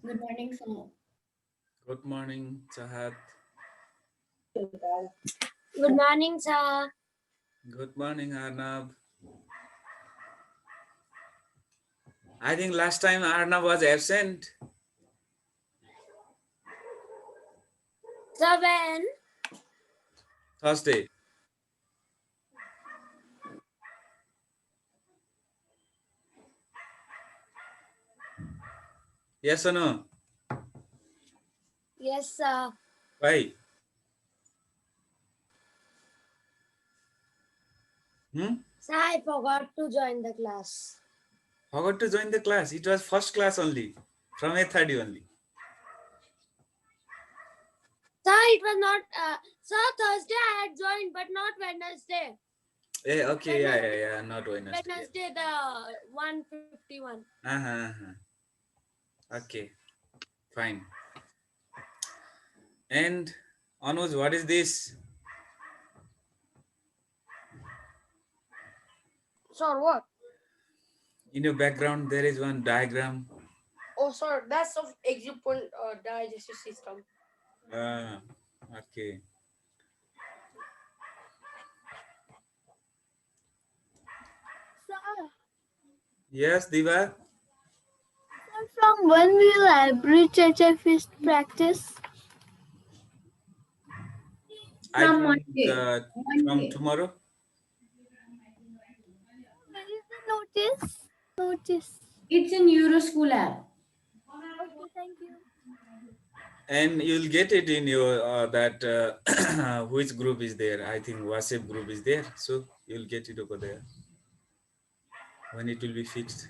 Good morning, sir. Good morning, Chahat. Good morning, sir. Good morning, Arnab. I think last time Arnab was absent. Sir, when? Thursday. Yes or no? Yes, sir. Why? Sir, I forgot to join the class. Forgot to join the class. It was first class only. From 8:30 only. Sir, it was not. Sir, Thursday I had joined, but not Wednesday. Okay, yeah. Not Wednesday. Wednesday, the 151. Okay, fine. And Anuj, what is this? Sir, what? In your background, there is one diagram. Oh, sir, that's of example digestive system. Okay. Sir, Yes, Diva. from when will library feast practice? I From think Monday. from tomorrow. Where is the notice? Notice. It's in Euroschool app. Okay, thank you. And you'll get it in your that which group is there. I think WhatsApp group is there, so you'll get it over there when it will be fixed.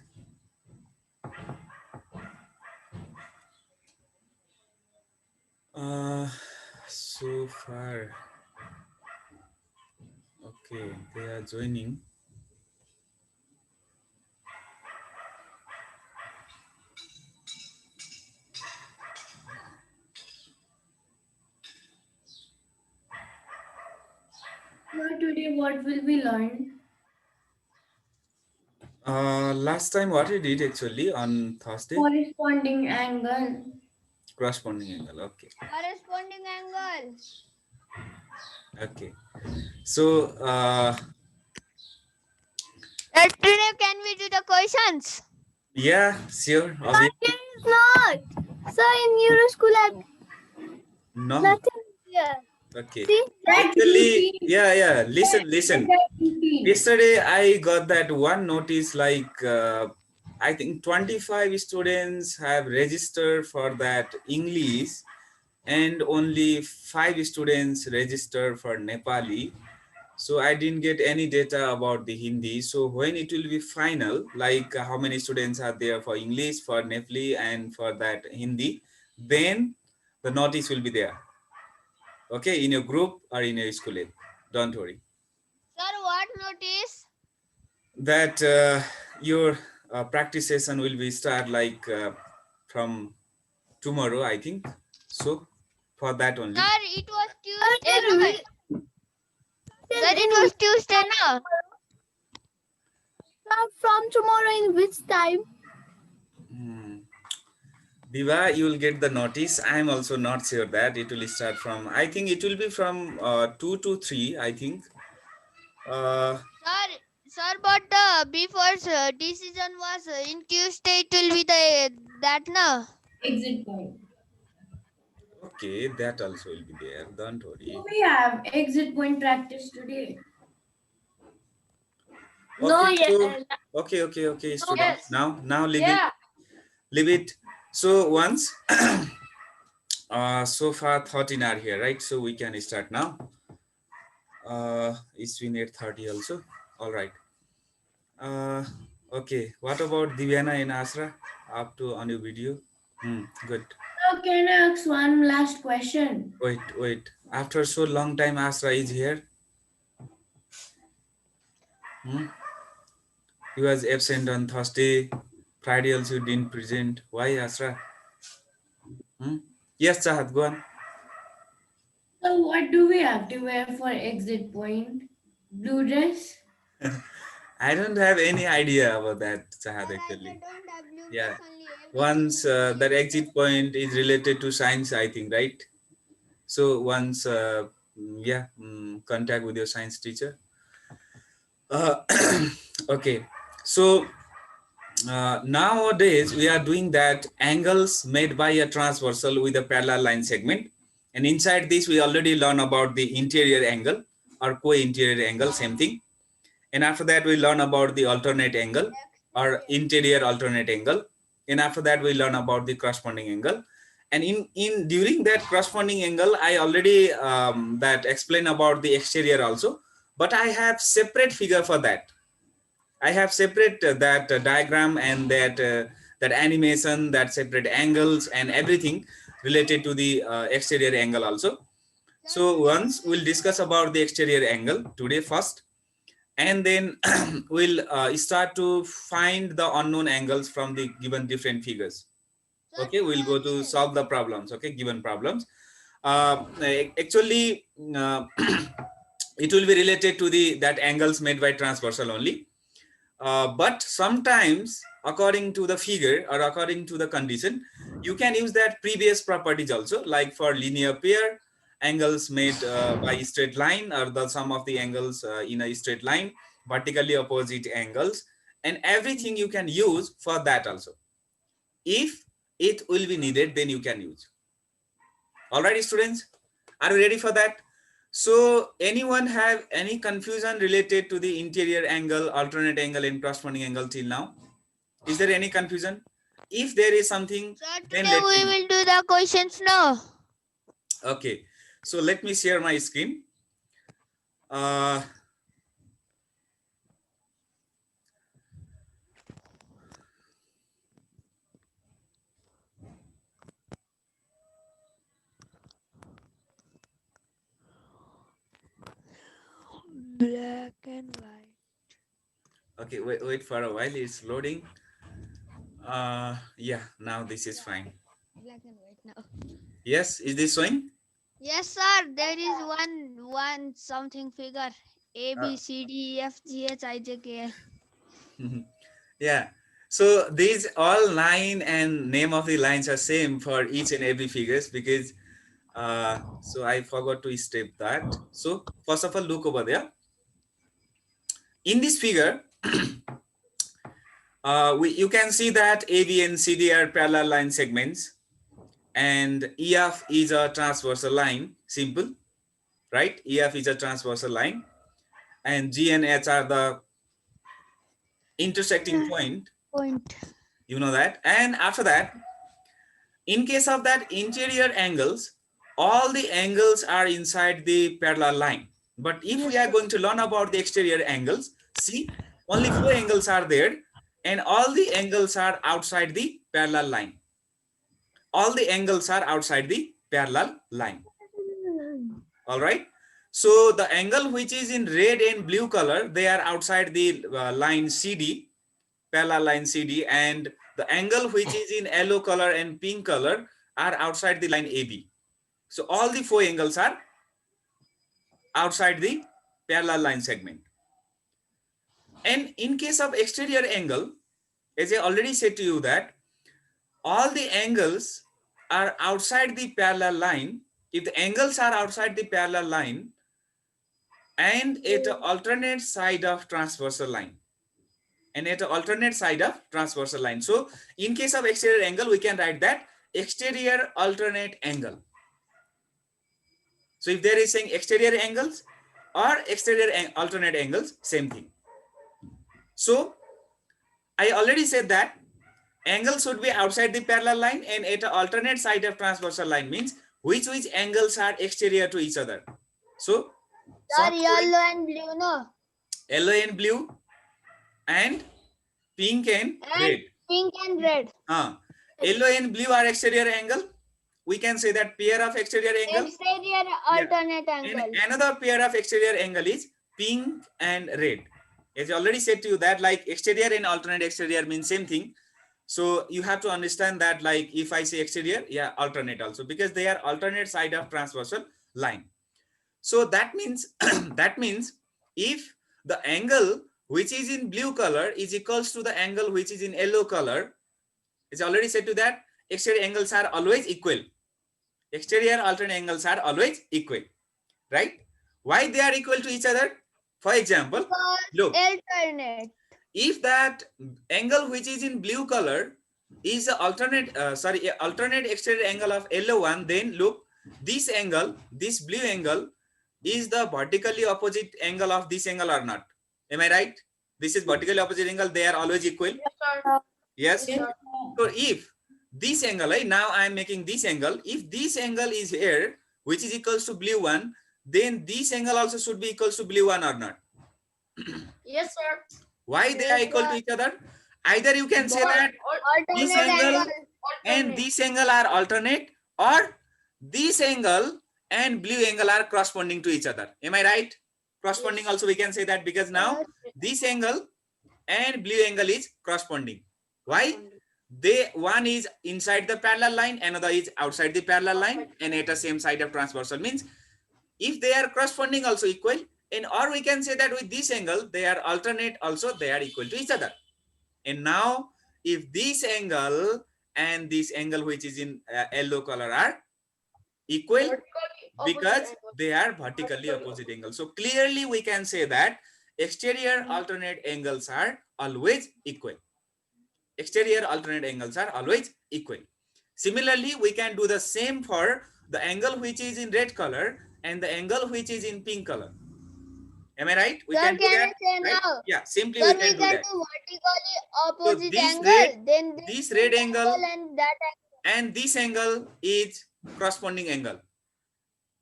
So far, okay, they are joining. Sir, today what will we learn? Last time what we did actually on Thursday, Corresponding angle. corresponding angle. Okay, Corresponding angle. okay. So Today, can we do the questions? yeah, sure. But here is not. Sir, in Euroschool app, No. nothing here. Okay. See? Actually, yeah. Listen. Repeat. Yesterday, I got that one notice like I think 25 students have registered for that English and only 5 students registered for Nepali. So I didn't get any data about the Hindi. So when it will be final, like how many students are there for English, for Nepali and for that Hindi, then the notice will be there. Okay, in your group or in your school app. Don't worry. Sir, what notice? That your practice session will be start like from tomorrow, I think. So for that only. Sir, it was Tuesday. Sir, No? Sir, it was Tuesday, no? from tomorrow in which time? Diva, you will get the notice. I am also not sure that it will start from. I think it will be from 2 to 3. I think. Sir, but the before decision was in Tuesday. It will be that no. Exit point. Okay, that also will be there. Don't worry. So we have exit point practice today. Okay, students. Now leave it. Leave it. So once. So far 13 are here, right? So we can start now. It's been 8:30 also. All right. Okay. What about Divyana and Asra? Up to on your video. Good. So can I ask one last question? Wait. After so long time, Asra is here. He was absent on Thursday. Friday also didn't present. Why, Asra? Yes, Chahat, go on. So what do we have to wear for exit point? Blue dress? I don't have any idea about that, Chahat, actually. Yeah. Once that exit point is related to science, I think, right? So once, yeah, contact with your science teacher. Okay. So nowadays we are doing that angles made by a transversal with a parallel line segment. And inside this, we already learn about the interior angle or co-interior angle, same thing. And after that, we learn about the alternate angle or interior alternate angle. And after that, we learn about the corresponding angle. And in during that corresponding angle, I already that explain about the exterior also, but I have separate figure for that. I have separate that diagram and that animation, that separate angles and everything related to the exterior angle also. So once we'll discuss about the exterior angle today first, and then we'll start to find the unknown angles from the given different figures. Okay, we'll go to solve the problems. Okay, given problems. Actually, it will be related to the that angles made by transversal only. But sometimes, according to the figure or according to the condition, you can use that previous properties also, like for linear pair, angles made by straight line, or the sum of the angles in a straight line, vertically opposite angles, and everything you can use for that also. If it will be needed, then you can use. All right, students, are you ready for that? So anyone have any confusion related to the interior angle, alternate angle and corresponding angle till now? Is there any confusion? If there is something, Sir, then today let we me know. will do the questions now. Okay, so let me share my screen. Black and white. Okay, wait for a while, it's loading. Yeah, now this is fine. Black and white now. Yes, is this showing? Yes, sir. There is one something figure. A B C D E F G H I J K L. Yeah, so these all line and name of the lines are same for each and every figures, because so I forgot to step that. So first of all, look over there. In this figure, you can see that AB and CD are parallel line segments, and EF is a transversal line, simple, right? EF is a transversal line, and G and H are the intersecting point. You know that. And after that, in case of that interior angles, all the angles are inside the parallel line. But if we are going to learn about the exterior angles, see, only 4 angles are there, and all the angles are outside the parallel line. All the angles are outside the parallel line. All right. So the angle which is in red and blue color, they are outside the line CD, parallel line CD, and the angle which is in yellow color and pink color are outside the line AB. So all the 4 angles are outside the parallel line segment. And in case of exterior angle, as I already said to you that all the angles are outside the parallel line. If the angles are outside the parallel line and at an alternate side of transversal line, and at an alternate side of transversal line. So in case of exterior angle, we can write that exterior alternate angle. So if there is saying exterior angles or exterior alternate angles, same thing. So I already said that angle should be outside the parallel line and at an alternate side of transversal line means which angles are exterior to each other. So Sir, yellow and blue, no? Yellow and blue and pink and red. Pink and red. Yellow and blue are exterior angle. We can say that pair of exterior angle. Exterior alternate angle. And another pair of exterior angle is pink and red. As I already said to you that like exterior and alternate exterior means same thing. So you have to understand that like if I say exterior, yeah, alternate also, because they are alternate side of transversal line. So that means that means if the angle which is in blue color is equals to the angle which is in yellow color. It's already said to that exterior angles are always equal. Exterior alternate angles are always equal, right? Why they are equal to each other? For example, Because look, alternate. if that angle which is in blue color is the alternate exterior angle of yellow one, then look, this angle, this blue angle is the vertically opposite angle of this angle or not? Am I right? This is vertically opposite angle, they are always equal. Yes. Yes, So if this angle, now I am making this angle, if this angle is here, which is equals to blue one, then this angle also should be equals to blue one or not? yes, sir. Why they are equal to each other? Either you can say that this Alternate angle angle. and this angle are alternate, or this angle and blue angle are corresponding to each other. Am I right? Corresponding also we can say that, because now this angle and blue angle is corresponding. Why? One is inside the parallel line, another is outside the parallel line, and at the same side of transversal. Means if they are corresponding also equal, and or we can say that with this angle they are alternate also, they are equal to each other. And now if this angle and this angle which is in yellow color are equal, because they are vertically opposite angles. So clearly we can say that exterior alternate angles are always equal. Exterior alternate angles are always equal. Similarly, we can do the same for the angle which is in red color and the angle which is in pink color. Am I right? We Sir, can do can I that. say Right? now? Yeah, simply Sir, we can do that. vertically opposite this angle. red- Then this red angle and that and this angle is corresponding angle.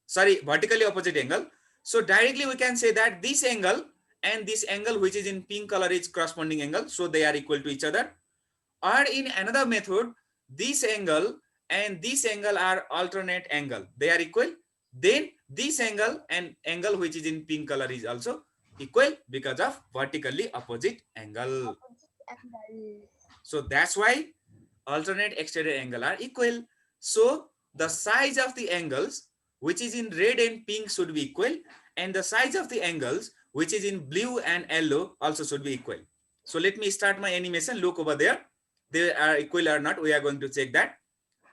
Sorry, vertically opposite angle. So directly we can say that this angle and this angle which is in pink color is corresponding angle. So they are equal to each other. Or in another method, this angle and this angle are alternate angle. They are equal. Then this angle and angle which is in pink color is also equal because of vertically opposite angle. angle. So that's why alternate exterior angle are equal. So the size of the angles which is in red and pink should be equal, and the size of the angles which is in blue and yellow also should be equal. So let me start my animation. Look over there. They are equal or not. We are going to check that.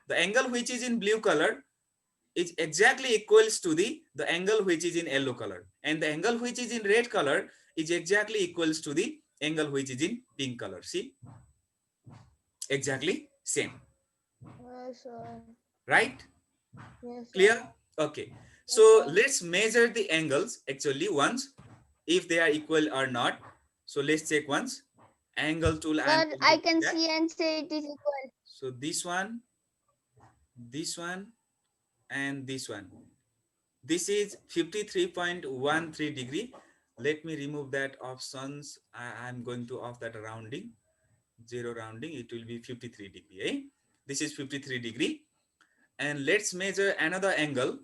The angle which is in blue color is exactly equals to the angle which is in yellow color, and the angle which is in red color is exactly equals to the angle which is in pink color. See, exactly same, Yes, sir. right? Yes, sir. Clear? Okay. So let's measure the angles actually once, if they are equal or not. So let's check once. Angle tool. Sir, I can see and say it is equal. So this one, and this one. This is 53.13 degree. Let me remove that options. I'm going to off that rounding, zero rounding. It will be 53 degree. Eh? This is 53 degree. And let's measure another angle.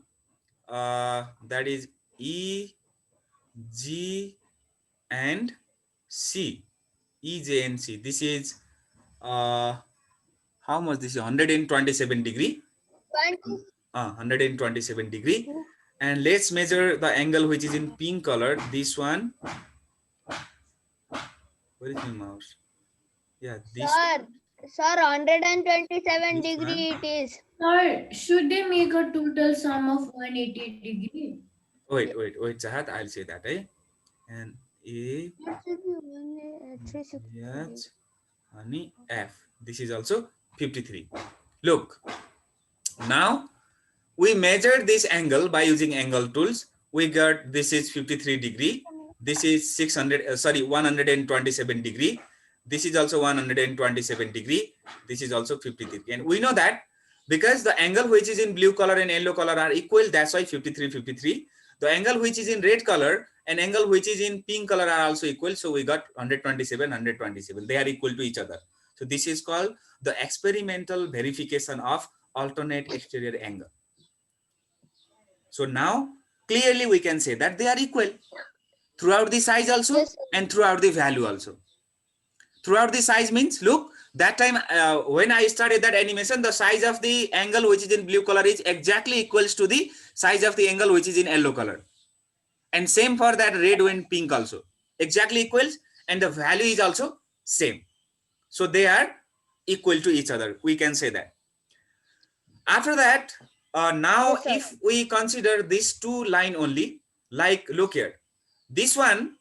That is E, G, and C. E, J, and C. This is how much? This is 127 degree. 127 degree. And let's measure the angle which is in pink color. This one. Where is my mouse? Yeah, this. Sir, 127 This degree one. it is. Sir, should they make a total sum of 180 degree? Wait, Chahat, I'll say that. Eh? And A, H, honey, F. This is also 53. Look, now we measured this angle by using angle tools. We got this is 53 degree. This is 127 degree. This is also 127 degree. This is also 53. And we know that because the angle which is in blue color and yellow color are equal, that's why 53, 53. The angle which is in red color and angle which is in pink color are also equal. So we got 127, 127. They are equal to each other. So this is called the experimental verification of alternate exterior angle. So now clearly we can say that they are equal throughout the size also. Yes, and throughout the value also. Throughout the size means, look, that time when I started that animation, the size of the angle which is in blue color is exactly equals to the size of the angle which is in yellow color. And same for that red and pink also. Exactly equals. and the value is also same. So they are equal to each other. We can say that. After that, now Yes, sir. if we consider this two line only, like look here, this one,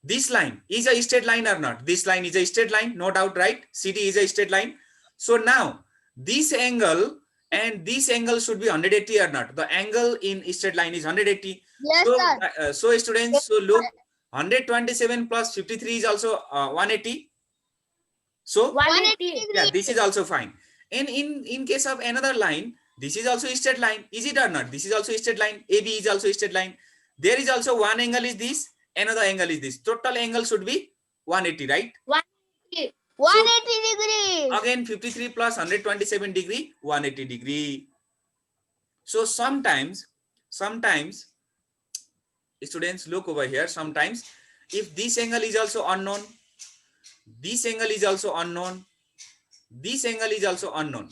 this line is a straight line or not? This line is a straight line, no doubt, right? CD is a straight line. So now this angle and this angle should be 180 or not? The angle in straight line is 180. Yes, So, sir. so students, so look, 127 plus 53 is also 180. So 180. yeah, this is also fine. And in case of another line, this is also a straight line. Is it or not? This is also a straight line. AB is also a straight line. There is also one angle is this, another angle is this. Total angle should be 180, right? 180. 180 degrees. Again, 53 plus 127 degree, 180 degree. So sometimes students look over here. Sometimes if this angle is also unknown, this angle is also unknown, this angle is also unknown.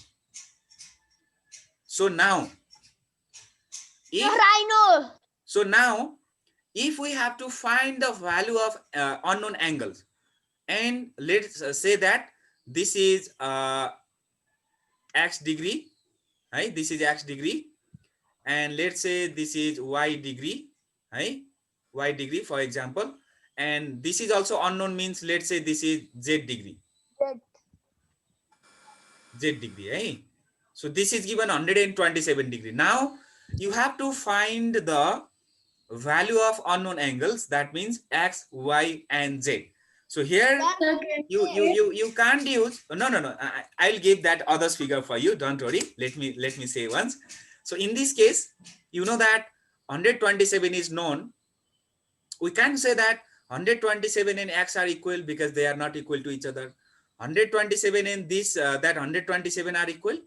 So now, I know. so now, if we have to find the value of unknown angles, and let's say that this is x degree, right? This is x degree, and let's say this is y degree, right? Y degree, for example, and this is also unknown, means let's say this is z degree. Z degree, right? So this is given 127 degree. Now you have to find the value of unknown angles. That means x, y, and z. So here you can't use no. I'll give that others figure for you. Don't worry. Let me say once. So in this case, you know that 127 is known. We can say that 127 and x are equal because they are not equal to each other. 127 and this that 127 are equal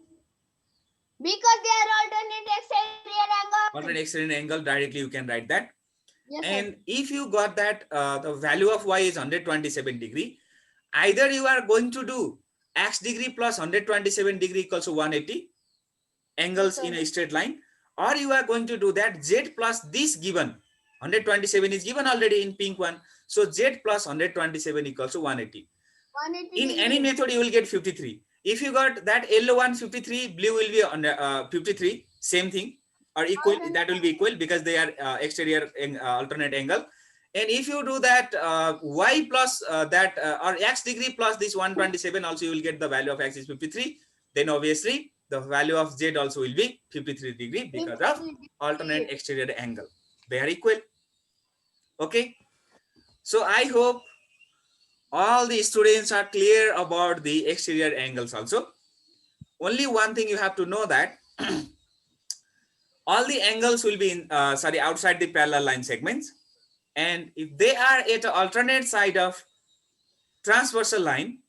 Because they are alternate exterior angle. alternate exterior angle. Directly you can write that. Yes, sir. And if you got that the value of y is 127 degree, either you are going to do x degree plus 127 degree equals to 180 angles in a straight line, or you are going to do that z plus this given 127 is given already in pink one. So z plus 127 equals to 180. 180 In any method, you will get 53. If you got that yellow one 53, blue will be on 53, same thing, or equal. That will be equal because they are exterior alternate angle. And if you do that y plus that or x degree plus this 127, also you will get the value of x is 53. Then obviously the value of z also will be 53 degree because of alternate exterior angle. They are equal. Okay. So I hope all the students are clear about the exterior angles also. Only one thing you have to know that all the angles will be in outside the parallel line segments, and if they are at an alternate side of transversal line,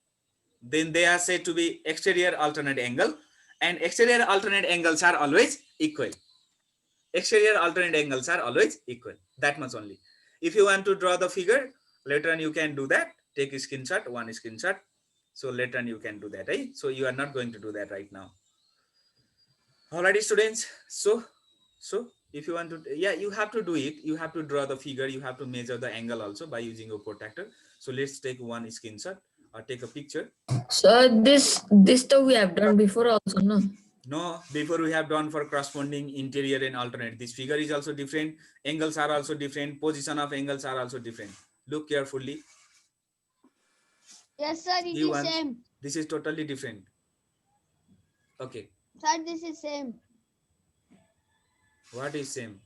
then they are said to be exterior alternate angle, and exterior alternate angles are always equal. Exterior alternate angles are always equal. That much only. If you want to draw the figure later on, you can do that. Take a screenshot, one screenshot. So later on you can do that, right? So you are not going to do that right now. Alrighty, students. So if you want to, yeah, you have to do it. You have to draw the figure. You have to measure the angle also by using a protractor. So let's take one screenshot or take a picture. So this stuff we have done before also, no? No, before we have done for corresponding interior and alternate. This figure is also different. Angles are also different. Position of angles are also different. Look carefully. Yes, sir. It is same. This is totally different. Okay. Sir, this is same. What is same?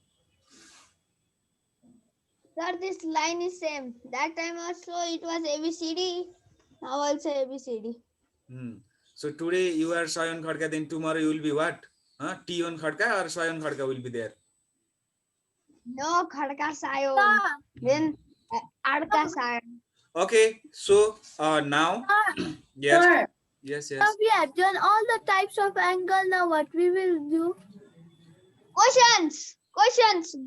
Sir, this line is same. That time also it was ABCD. Now also ABCD. So today you are Sayan Khadka, then tomorrow you will be what? T1 Khadka or Sayan Khadka will be there? No, Khadka Sayon. Then Adka Sayon. Okay, so now, yes, Sir, yes. Now we have done all the types of angle. Now what we will do? Questions.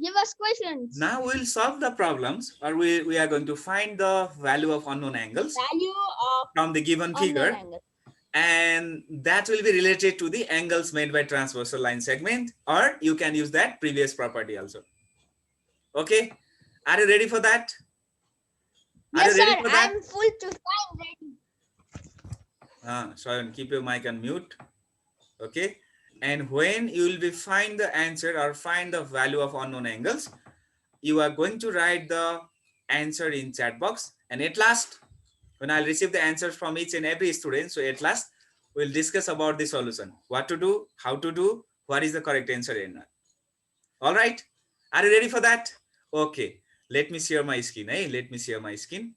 Give us questions. Now we'll solve the problems, or we are going to find the value of unknown angles Value of from the given figure, angle. and that will be related to the angles made by transversal line segment, or you can use that previous property also. Okay, are you ready for that? Are Yes, you ready sir. for that? I'm full to time ready. Shayan, keep your mic on mute. Okay. And when you will be find the answer or find the value of unknown angles, you are going to write the answer in chat box. And at last, when I'll receive the answers from each and every student, so at last we'll discuss about the solution, what to do, how to do, what is the correct answer in that. All right, are you ready for that? Okay, let me share my screen. Let me share my screen.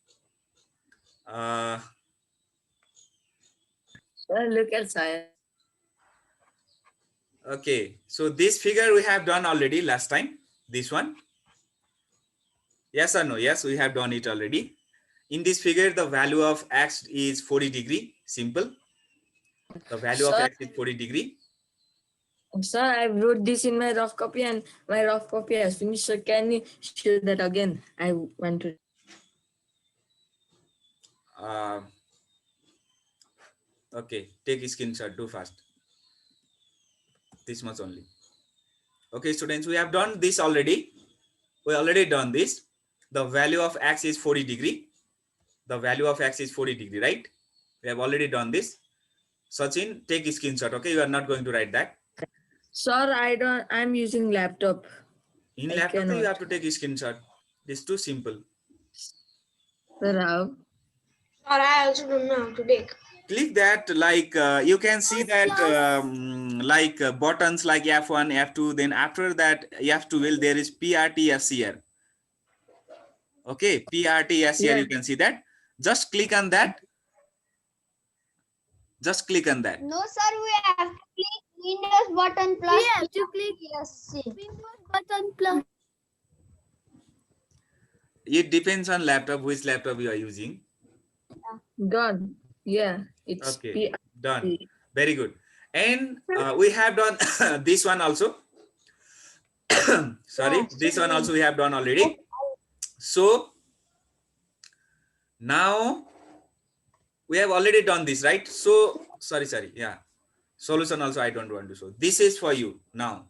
Look at Sai. Okay, so this figure we have done already last time, this one. Yes or no? Yes, we have done it already. In this figure, the value of x is 40 degree, simple. The value of Sir, x is 40 degree. sir, I wrote this in my rough copy and my rough copy has finished. So can you show that again? I want to. Okay, take a screenshot, do fast. This much only. Okay, students, we have done this already. We already done this. The value of x is 40 degree. The value of x is 40 degree, right? We have already done this. Sachin, take a screenshot. Okay, you are not going to write that. Sir, I'm using laptop. In I laptop, you cannot. have to take a screenshot. This is too simple. Sir, how? Or I also don't know how to take. Click that, like you can see that buttons like F1, F2, then after that F12 there is PRTS here. Okay, PRTS here, Yeah. you can see that. Just click on that. Just click on that. No, sir. We have to click Windows button plus. We have to click Yes. Windows button plus. It depends on laptop, which laptop you are using. Done. Yeah. It's Okay, P. done. Very good. And we have done this one also. Sorry, this one also we have done already. So now we have already done this, right? So sorry, yeah. Solution also I don't want to show. This is for you now.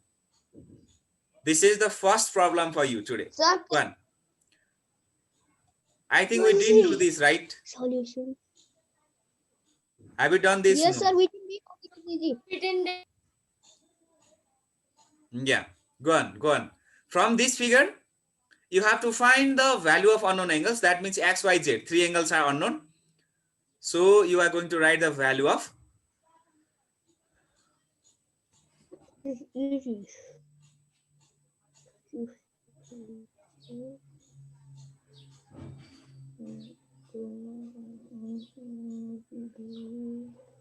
This is the first problem for you today. Sir, One. I think we didn't do this, right? solution. Have we done this? Yes, No. sir. We didn't. We didn't. Yeah, go on. From this figure, you have to find the value of unknown angles. That means x, y, z. Three angles are unknown. So you are going to write the value of. Easy.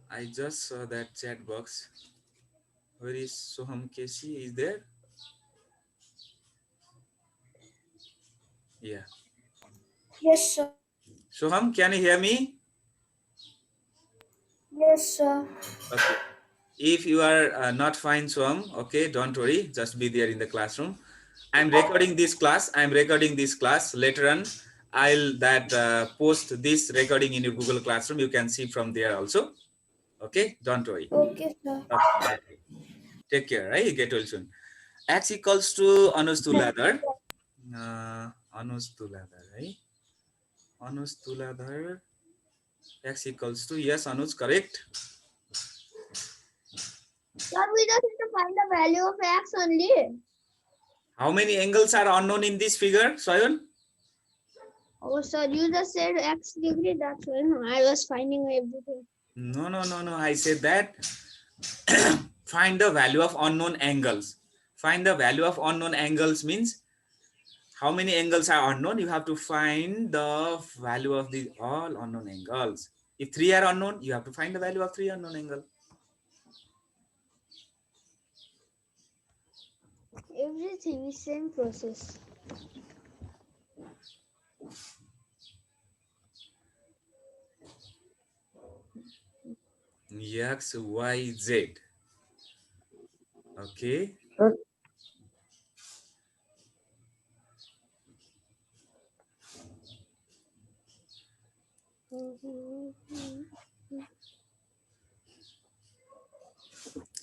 I just saw that chat box. Where is Soham Keshi? Is there? Yeah. Yes, sir. Soham, can you hear me? Yes, sir. Okay. If you are not fine, Soham, okay, don't worry. Just be there in the classroom. I'm recording this class. Later on, I'll post this recording in your Google Classroom. You can see from there also. Okay, don't worry. Okay, sir. Okay. Take care, right? Get well soon. X equals to Anuj Tuladhar. Anuj Tuladhar, right? Anuj Tuladhar. X equals to, yes, Anuj, correct. Sir, we just need to find the value of x only. How many angles are unknown in this figure, Soyun? Oh, sir, you just said x degree. That's why I was finding everything. No. I said that find the value of unknown angles. Find the value of unknown angles means how many angles are unknown. You have to find the value of the all unknown angles. If three are unknown, you have to find the value of three unknown angles. Everything is same process. X, Y, Z. Okay.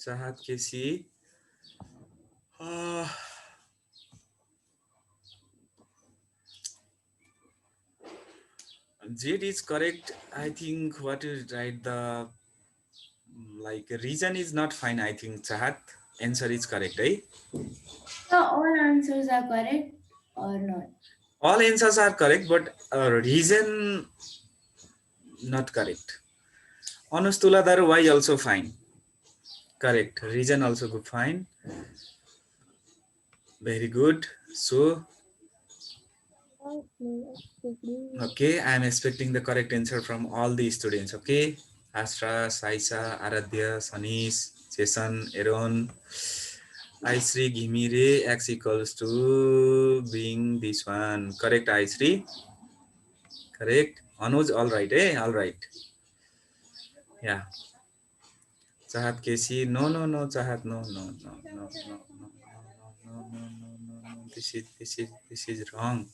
Chahat Kesi. Z is correct. I think what is right, the like reason is not fine. I think Chahat answer is correct, eh? So all answers are correct or not? All answers are correct, but reason not correct. Anustuladhar, why also fine? Correct. Reason also good, fine. Very good. So, okay, I am expecting the correct answer from all the students. Okay, Astra, Saisa, Aradhya, Sanish, Jason, Aaron, Aisri, Gimire, X equals to being this one. Correct, Aisri. Correct. Anuj, all right, eh? All right. Yeah. Chahat Kesi, no, no, no, Chahat, no, no, no, no, no, no, no, no, no, no, no, no. This is wrong.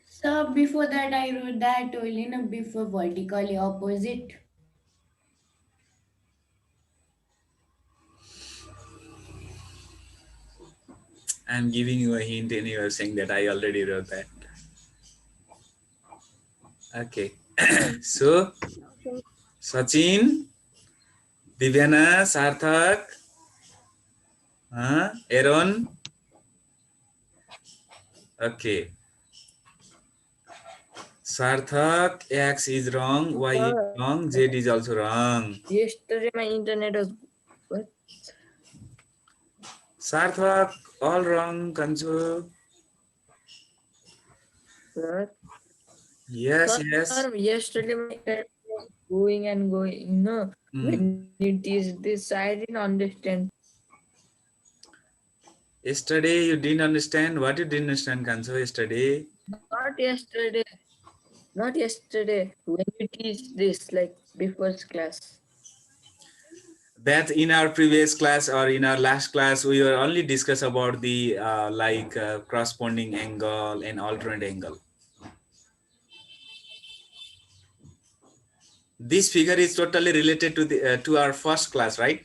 So before that I wrote that only before vertically opposite. I'm giving you a hint and you are saying that I already wrote that. Okay. So, Sachin, Divyana, Sarthak, Aaron. Okay. Sarthak, X is wrong, Y is wrong, Z is also wrong. Yesterday my internet was what? Sarthak, all wrong, Kanchu. Sir? Yes, Sir, yes. yesterday my internet was going and going. No, when it is this, I didn't understand. Yesterday you didn't understand. What you didn't understand, Kanchu, yesterday? Not yesterday. Not yesterday. When you teach this, like before class. That in our previous class or in our last class, we were only discuss about the corresponding angle and alternate angle. This figure is totally related to the to our first class, right?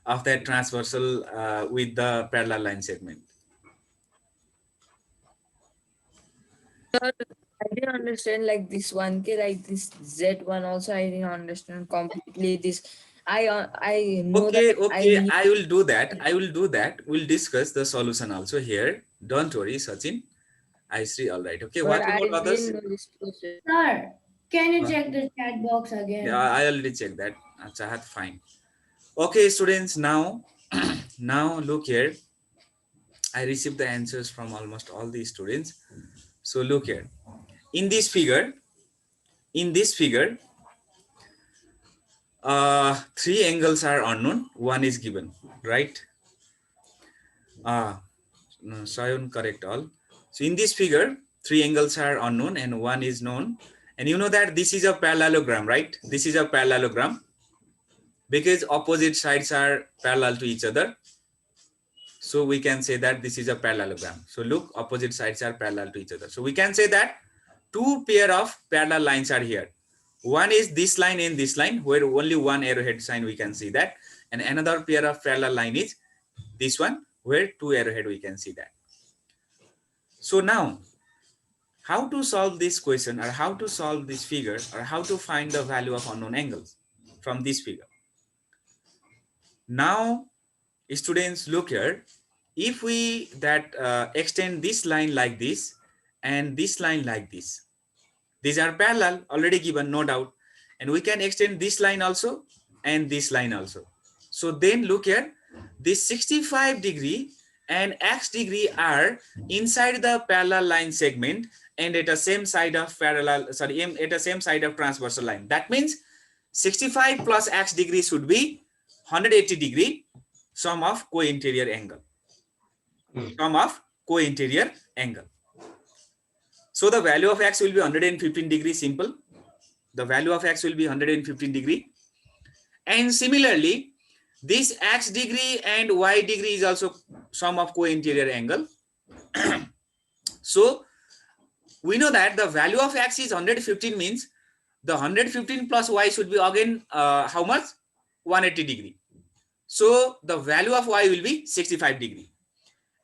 Of that transversal with the parallel line segment. Sir, I didn't understand like this 1K, like this Z1 also. I didn't understand completely this. I know Okay, that okay, I will do that. I will do that. We'll discuss the solution also here. Don't worry, Sachin. I see. All right. Okay. but What I about others? didn't know this process. Sir, can you check the chat box again? Yeah, I already checked that. Chahat, fine. Okay, students. Now, now look here. I received the answers from almost all the students. So look here. In this figure, three angles are unknown. One is given, right? No, Sayon, correct all. So in this figure, three angles are unknown and one is known. And you know that this is a parallelogram, right? This is a parallelogram because opposite sides are parallel to each other. So we can say that this is a parallelogram. So look, opposite sides are parallel to each other. So we can say that two pair of parallel lines are here. One is this line and this line where only one arrowhead sign we can see that. And another pair of parallel line is this one where two arrowhead we can see that. So now, how to solve this question or how to solve this figure or how to find the value of unknown angles from this figure? Now, students, look here. If we extend this line like this and this line like this, these are parallel, already given, no doubt. And we can extend this line also and this line also. So then look here, this 65 degree and X degree are inside the parallel line segment and at the same side of at the same side of transversal line. That means 65 plus X degree should be 180 degree sum of co-interior angle. Sum of co-interior angle. So the value of X will be 115 degree, simple. The value of X will be 115 degree. And similarly, this X degree and Y degree is also sum of co-interior angle. So we know that the value of x is 115 means the 115 plus y should be again how much? 180 degree. So the value of y will be 65 degree.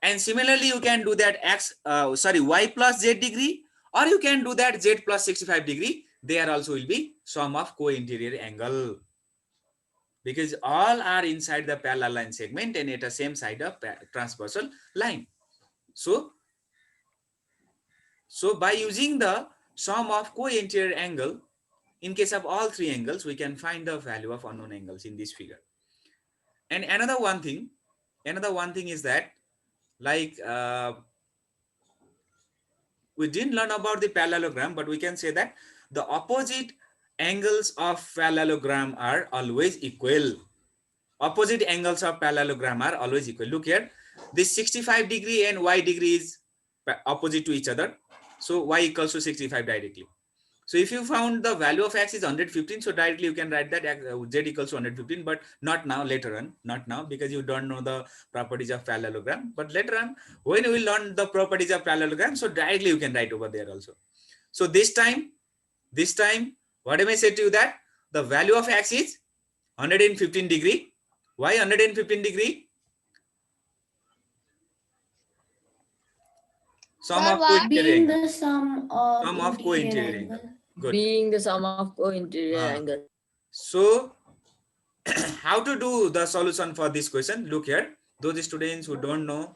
And similarly, you can do that y plus z degree, or you can do that z plus 65 degree. There also will be sum of co-interior angle, because all are inside the parallel line segment and at the same side of transversal line. So by using the sum of co-interior angle, in case of all three angles, we can find the value of unknown angles in this figure. And another one thing is that, like, we didn't learn about the parallelogram, but we can say that the opposite angles of parallelogram are always equal. Opposite angles of parallelogram are always equal. Look here, this 65 degree and y degree is opposite to each other. So y equals to 65 directly. So if you found the value of x is 115, so directly you can write that z equals to 115, but not now, later on, not now, because you don't know the properties of parallelogram. But later on, when you will learn the properties of parallelogram, so directly you can write over there also. So this time, what am I say to you, that the value of x is 115 degree. Why 115 degree? Sum Sir, of why? co-interior Being angle. the sum of Sum of interior co-interior angle. angle. Good. Being the sum of co-interior Ah. angle. So how to do the solution for this question? Look here. Those students who don't know,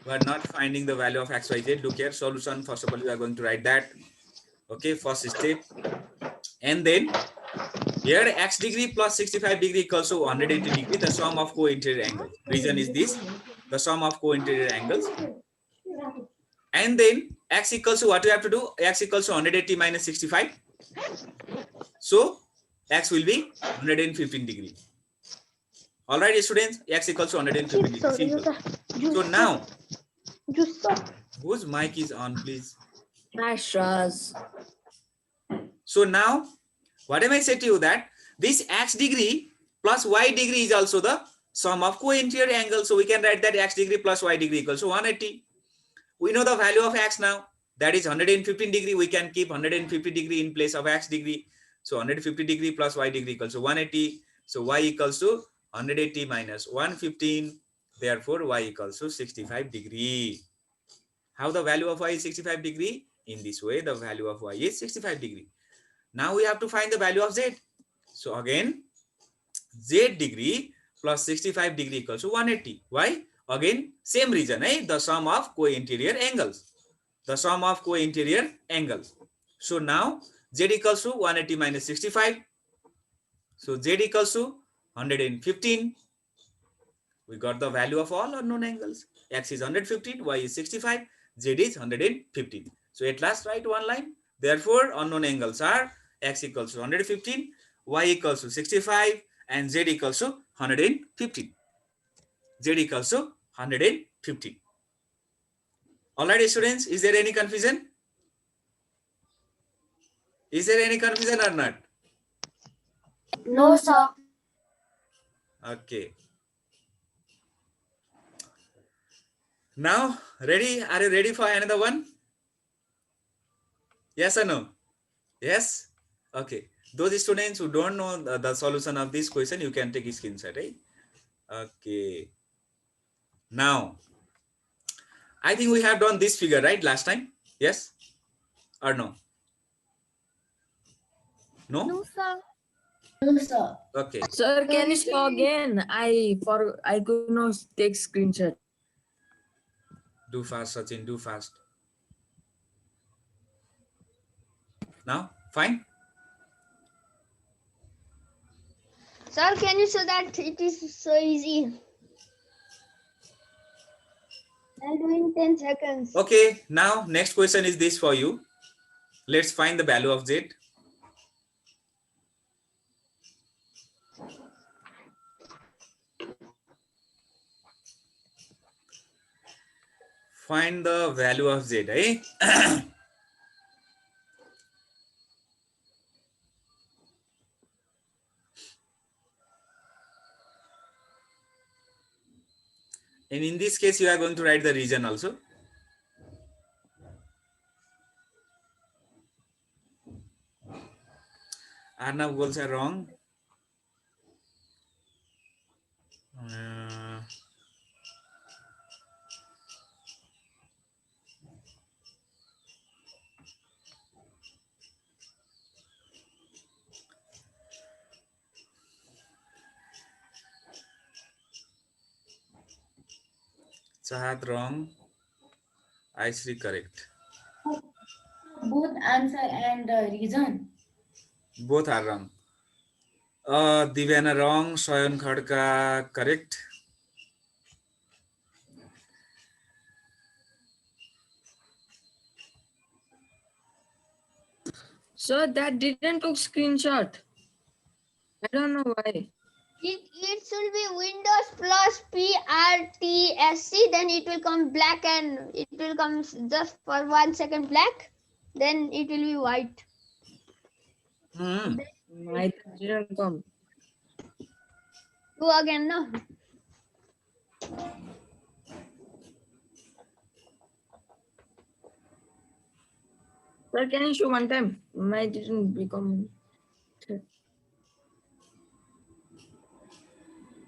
who are not finding the value of x, y, z, look here. Solution, first of all, we are going to write that. Okay, first step. And then here x degree plus 65 degree equals to 180 degree, the sum of co-interior angles. Reason is this, the sum of co-interior angles. And then x equals to, what we have to do? X equals to 180 minus 65. So x will be 115 degree. All right, students, x equals to 115 degree. Simple. So now, whose mic is on, please? Ashras. So now, what am I say to you, that this x degree plus y degree is also the sum of co-interior angles. So we can write that x degree plus y degree equals to 180. We know the value of x now, that is 115 degree. We can keep 150 degree in place of x degree. So 150 degree plus y degree equals to 180. So y equals to 180 minus 115. Therefore, y equals to 65 degree. How the value of y is 65 degree? In this way, the value of y is 65 degree. Now we have to find the value of z. So again, z degree plus 65 degree equals to 180. Why? Again, same reason, eh? The sum of co-interior angles. The sum of co-interior angles. So now z equals to 180 minus 65. So z equals to 115. We got the value of all unknown angles. X is 115, y is 65, z is 115. So at last write one line. Therefore, unknown angles are x equals to 115, y equals to 65, and z equals to 115. Z equals to 115. All right, students, is there any confusion? Is there any confusion or not? No, sir. Okay. Now, ready? Are you ready for another one? Yes or no? Yes? Okay. Those students who don't know the solution of this question, you can take a screenshot, right? Okay. Now, I think we have done this figure, right, last time? Yes or no? No? No, sir. No, sir. Okay. Sir, can you show again? I could not take screenshot. Do fast, Sachin, do fast. Now, fine? Sir, can you show that it is so easy? I'll do in 10 seconds. Okay, now next question is this for you. Let's find the value of z. Find the value of z, eh? And in this case, you are going to write the region also. Arnav bolcha wrong. Uh, Chahat wrong. Aishri correct. Both answer and reason. Both are wrong. Divyana wrong. Sayan Khadka correct. So that didn't took screenshot. I don't know why. It should be Windows plus PRTSC. Then it will come black and it will come just for 1 second black. Then it will be white. My didn't come. Do again, no? Sir, can you show one time? My didn't become.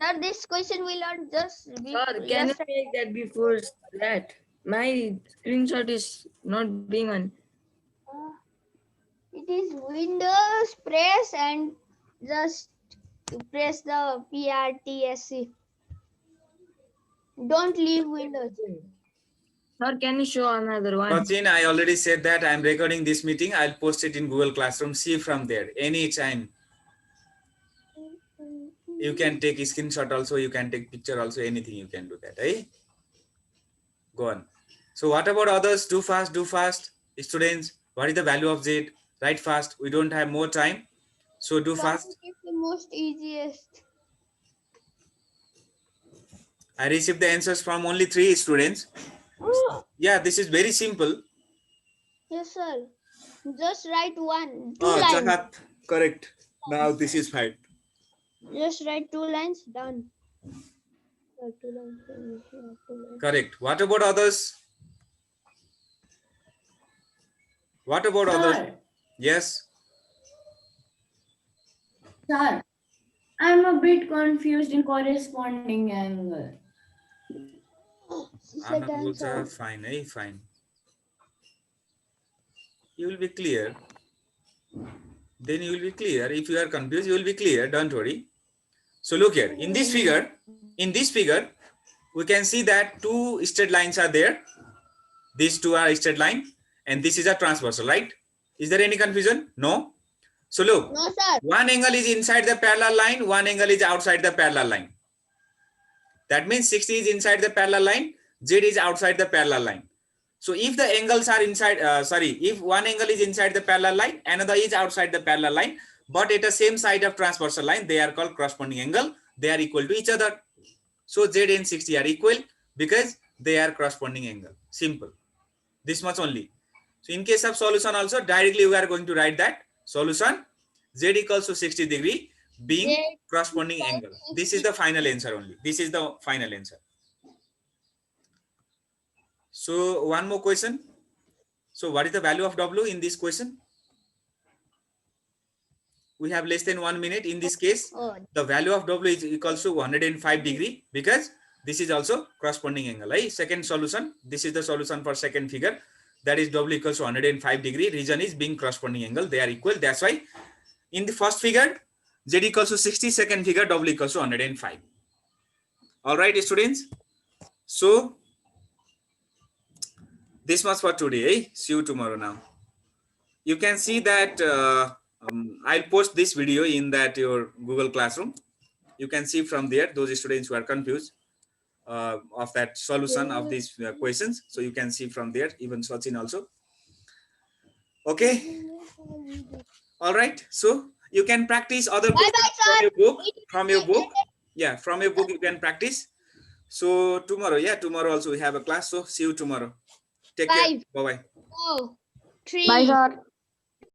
Sir, this question will not just be. Sir, can you make that before that? My screenshot is not being on. It is Windows press and just press the PRTSC. Don't leave Windows. Sir, can you show another one? Sachin, I already said that I'm recording this meeting. I'll post it in Google Classroom. See from there anytime. You can take a screenshot also. You can take picture also. Anything you can do that. Eh? Go on. So what about others? Do fast, do fast. Students, what is the value of Z? Write fast. We don't have more time. So do fast. It's the most easiest. I received the answers from only 3 students. Yeah, this is very simple. Yes, sir. Just write one, two Oh, lines. Chahat, correct. Now this is fine. Just write 2 lines. Done. 2 lines. 2 lines. Correct. What about others? What about others? Sir, Yes. sir, I'm a bit confused in corresponding angle. She said Anand the also answer. fine, eh? Fine. You will be clear. Then you will be clear. If you are confused, you will be clear. Don't worry. So look here. In this figure, we can see that 2 straight lines are there. These 2 are straight line, and this is a transversal, right? Is there any confusion? No. So look, No, sir. one angle is inside the parallel line, one angle is outside the parallel line. That means 60 is inside the parallel line, Z is outside the parallel line. So if the angles are inside, if one angle is inside the parallel line, another is outside the parallel line, but at the same side of transversal line, they are called corresponding angle. They are equal to each other. So Z and 60 are equal because they are corresponding angle. Simple. This much only. So in case of solution also, directly we are going to write that solution Z equals to 60 degree being Z corresponding angle. This is the final answer only. This is the final answer. So one more question. So what is the value of W in this question? We have less than 1 minute. In this case, Oh, the value of W is equals to 105 degree because this is also corresponding angle. Right? Second solution. This is the solution for second figure. That is W equals to 105 degree. Reason is being corresponding angle. They are equal. That's why in the first figure, Z equals to 60. Second figure, W equals to 105. All right, students. So this much for today. Eh? See you tomorrow now. You can see that I'll post this video in that your Google Classroom. You can see from there those students who are confused of that solution of these questions. So you can see from there, even Sachin also. Okay. All right. So you can practice other questions from your book. From your book. Yeah, from your book you can practice. So tomorrow, tomorrow also we have a class. So see you tomorrow. Take care. 5, Bye-bye. 4, 3, Bye, sir.